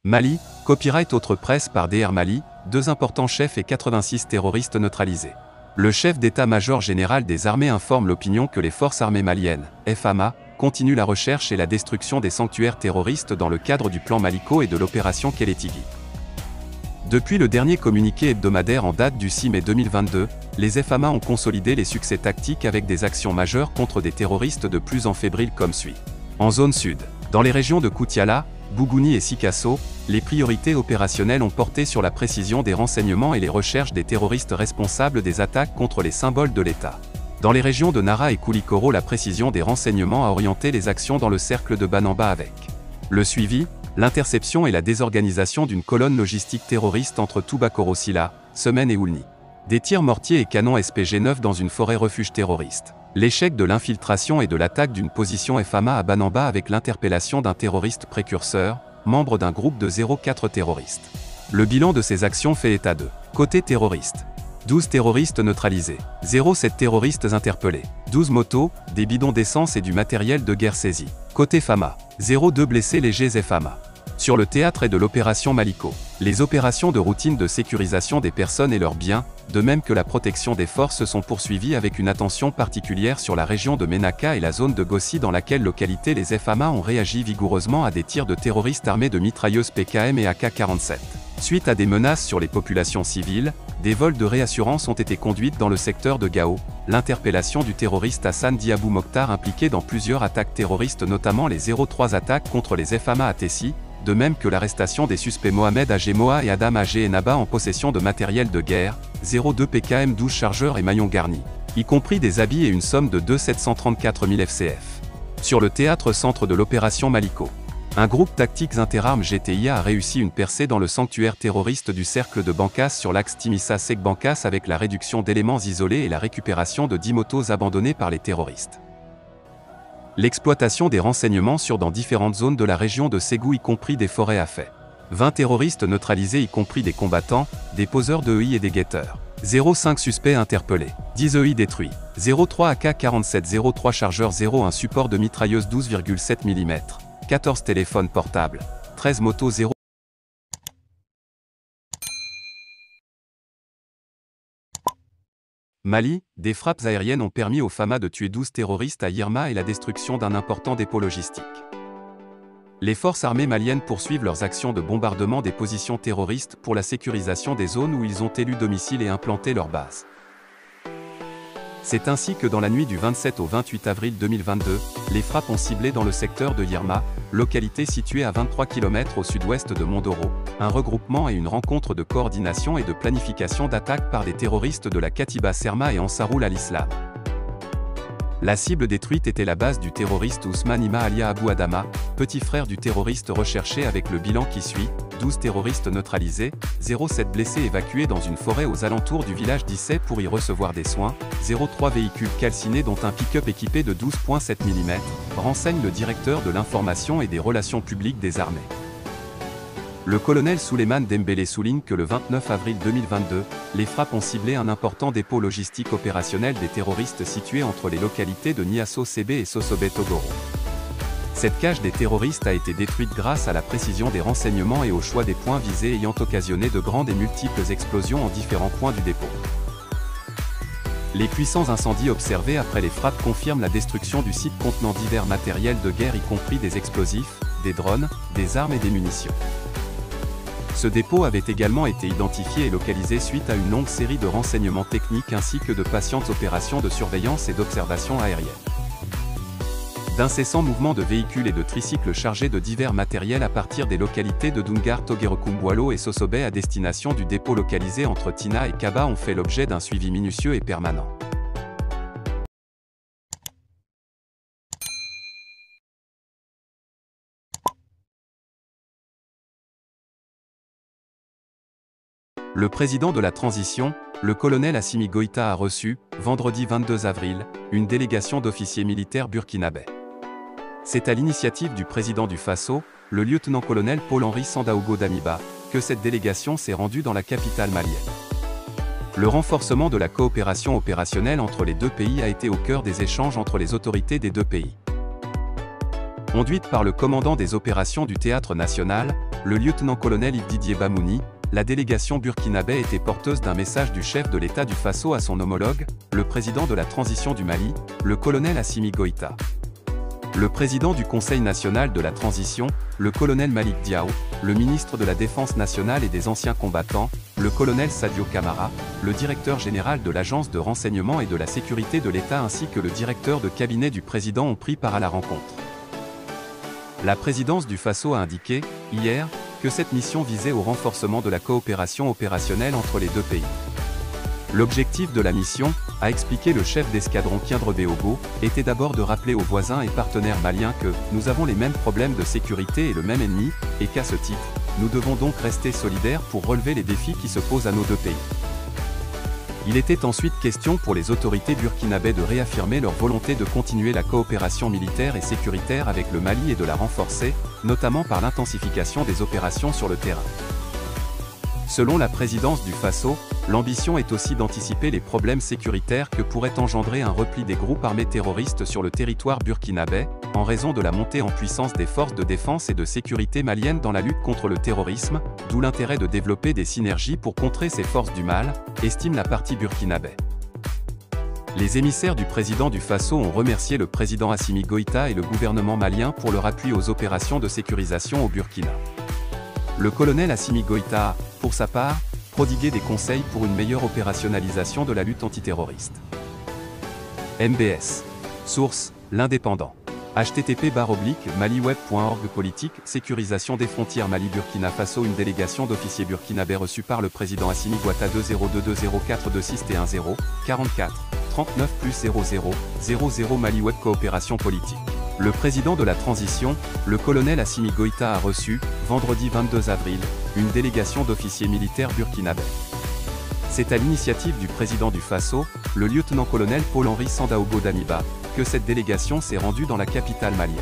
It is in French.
Mali, copyright autre presse par DR Mali, 2 importants chefs et 86 terroristes neutralisés. Le chef d'état-major général des armées informe l'opinion que les forces armées maliennes, FAMA, continuent la recherche et la destruction des sanctuaires terroristes dans le cadre du plan Maliko et de l'opération Kélétigui. Depuis le dernier communiqué hebdomadaire en date du 6 mai 2022, les FAMA ont consolidé les succès tactiques avec des actions majeures contre des terroristes de plus en fébriles comme suit. En zone sud, dans les régions de Koutiala, Bougouni et Sikasso, les priorités opérationnelles ont porté sur la précision des renseignements et les recherches des terroristes responsables des attaques contre les symboles de l'État. Dans les régions de Nara et Koulikoro, la précision des renseignements a orienté les actions dans le cercle de Banamba avec le suivi, l'interception et la désorganisation d'une colonne logistique terroriste entre Toubakoro-Sila, Semène et Oulni. Des tirs mortiers et canons SPG-9 dans une forêt refuge terroriste. L'échec de l'infiltration et de l'attaque d'une position FAMA à Banamba avec l'interpellation d'un terroriste précurseur, membre d'un groupe de 04 terroristes. Le bilan de ces actions fait état de côté terroriste. 12 terroristes neutralisés, 07 terroristes interpellés, 12 motos, des bidons d'essence et du matériel de guerre saisis. Côté FAMA, 02 blessés légers FAMA. Sur le théâtre et de l'opération Maliko, les opérations de routine de sécurisation des personnes et leurs biens, de même que la protection des forces sont poursuivies avec une attention particulière sur la région de Ménaka et la zone de Gossi dans laquelle localité les FAMA ont réagi vigoureusement à des tirs de terroristes armés de mitrailleuses PKM et AK-47. Suite à des menaces sur les populations civiles, des vols de réassurance ont été conduits dans le secteur de Gao, l'interpellation du terroriste Hassan Diabou Mokhtar impliqué dans plusieurs attaques terroristes notamment les 03 attaques contre les FAMA à Tessi, de même que l'arrestation des suspects Mohamed Moa et Adam Enaba en possession de matériel de guerre, 02 PKM 12 chargeurs et maillons garnis, y compris des habits et une somme de 734 000 FCF. Sur le théâtre centre de l'opération Maliko, un groupe tactique interarmes GTIA a réussi une percée dans le sanctuaire terroriste du cercle de Bankas sur l'axe Timissa-Sek-Bankas avec la réduction d'éléments isolés et la récupération de 10 motos abandonnées par les terroristes. L'exploitation des renseignements dans différentes zones de la région de Ségou y compris des forêts a fait 20 terroristes neutralisés y compris des combattants, des poseurs de EI et des guetteurs. 05 suspects interpellés, 10 EI détruits, 03 AK-47 03 chargeurs 01 support de mitrailleuse 12,7 mm, 14 téléphones portables, 13 motos 0. Mali, des frappes aériennes ont permis aux FAMA de tuer 12 terroristes à Yirma et la destruction d'un important dépôt logistique. Les forces armées maliennes poursuivent leurs actions de bombardement des positions terroristes pour la sécurisation des zones où ils ont élu domicile et implanté leur base. C'est ainsi que dans la nuit du 27 au 28 avril 2022, les frappes ont ciblé dans le secteur de Yirma, localité située à 23 km au sud-ouest de Mondoro, un regroupement et une rencontre de coordination et de planification d'attaque par des terroristes de la Katiba Serma et Ansaroul al-Islam. La cible détruite était la base du terroriste Ousmane Ima Alia Abou Adama, petit frère du terroriste recherché avec le bilan qui suit, 12 terroristes neutralisés, 07 blessés évacués dans une forêt aux alentours du village d'Issé pour y recevoir des soins, 03 véhicules calcinés dont un pick-up équipé de 12,7 mm, renseigne le directeur de l'information et des relations publiques des armées. Le colonel Souleymane Dembélé souligne que le 29 avril 2022, les frappes ont ciblé un important dépôt logistique opérationnel des terroristes situé entre les localités de Niasso Sébé et Sosobé Togoro. Cette cage des terroristes a été détruite grâce à la précision des renseignements et au choix des points visés ayant occasionné de grandes et multiples explosions en différents points du dépôt. Les puissants incendies observés après les frappes confirment la destruction du site contenant divers matériels de guerre y compris des explosifs, des drones, des armes et des munitions. Ce dépôt avait également été identifié et localisé suite à une longue série de renseignements techniques ainsi que de patientes opérations de surveillance et d'observation aérienne. D'incessants mouvements de véhicules et de tricycles chargés de divers matériels à partir des localités de Dungar, Toguerekumbualo et Sosobé à destination du dépôt localisé entre Tina et Kaba ont fait l'objet d'un suivi minutieux et permanent. Le président de la transition, le colonel Assimi Goïta a reçu, vendredi 22 avril, une délégation d'officiers militaires burkinabés. C'est à l'initiative du président du Faso, le lieutenant-colonel Paul-Henri Sandaogo Damiba, que cette délégation s'est rendue dans la capitale malienne. Le renforcement de la coopération opérationnelle entre les deux pays a été au cœur des échanges entre les autorités des deux pays. Conduite par le commandant des opérations du Théâtre national, le lieutenant-colonel Yves Didier Bamouni, la délégation burkinabé était porteuse d'un message du chef de l'État du Faso à son homologue, le président de la transition du Mali, le colonel Assimi Goïta. Le président du Conseil national de la transition, le colonel Malik Diao, le ministre de la Défense nationale et des anciens combattants, le colonel Sadio Camara, le directeur général de l'Agence de renseignement et de la sécurité de l'État ainsi que le directeur de cabinet du président ont pris part à la rencontre. La présidence du Faso a indiqué, hier, que cette mission visait au renforcement de la coopération opérationnelle entre les deux pays. L'objectif de la mission, a expliqué le chef d'escadron Kiandre Beogo, était d'abord de rappeler aux voisins et partenaires maliens que « nous avons les mêmes problèmes de sécurité et le même ennemi, et qu'à ce titre, nous devons donc rester solidaires pour relever les défis qui se posent à nos deux pays ». Il était ensuite question pour les autorités burkinabées de réaffirmer leur volonté de continuer la coopération militaire et sécuritaire avec le Mali et de la renforcer, notamment par l'intensification des opérations sur le terrain. Selon la présidence du Faso, l'ambition est aussi d'anticiper les problèmes sécuritaires que pourrait engendrer un repli des groupes armés terroristes sur le territoire burkinabé, en raison de la montée en puissance des forces de défense et de sécurité maliennes dans la lutte contre le terrorisme, d'où l'intérêt de développer des synergies pour contrer ces forces du mal, estime la partie burkinabé. Les émissaires du président du Faso ont remercié le président Assimi Goïta et le gouvernement malien pour leur appui aux opérations de sécurisation au Burkina. Le colonel Assimi Goïta a, pour sa part, prodigué des conseils pour une meilleure opérationnalisation de la lutte antiterroriste. MBS. Source, l'Indépendant. http://maliweb.org. Politique, sécurisation des frontières Mali-Burkina Faso. Une délégation d'officiers burkinabés reçue par le président Assimi Goïta 20220426 T10 44 39 00 Maliweb. Coopération politique. Le président de la transition, le colonel Assimi Goïta a reçu, vendredi 22 avril, une délégation d'officiers militaires burkinabés. C'est à l'initiative du président du Faso, le lieutenant-colonel Paul-Henri Sandaogo Damiba, que cette délégation s'est rendue dans la capitale malienne.